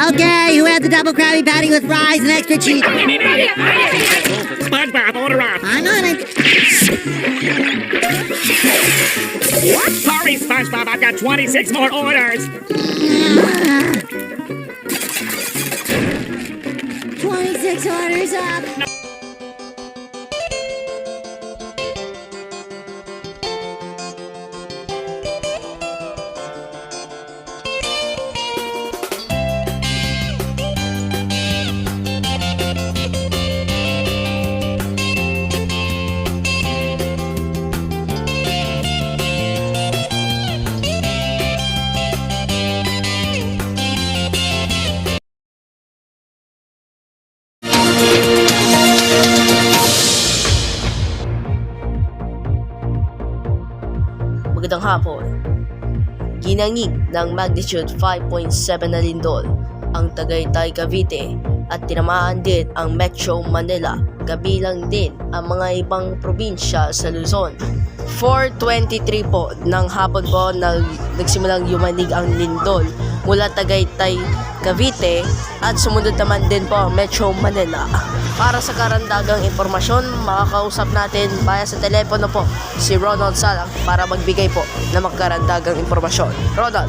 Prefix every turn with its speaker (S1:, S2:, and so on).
S1: Okay, who had the double Krabby Patty with fries and extra cheese?
S2: SpongeBob, order up.
S1: I'm on it.
S2: What? Sorry, SpongeBob, I've got 26 more orders.
S1: 26 orders up.
S3: Magandang hapon. Ginangig ng magnitude 5.7 na lindol ang Tagaytay, Cavite at tinamaan din ang Metro Manila, kabilang din ang mga ibang probinsya sa Luzon. 4:23 po ng hapon po nagsimulang yumanig ang lindol mula Tagaytay, Cavite at sumunod naman din po ang Metro Manila. Para sa karagdagang impormasyon, makakausap natin via sa telepono po si Ronald Salang para magbigay po ng mga karagdagang impormasyon. Ronald.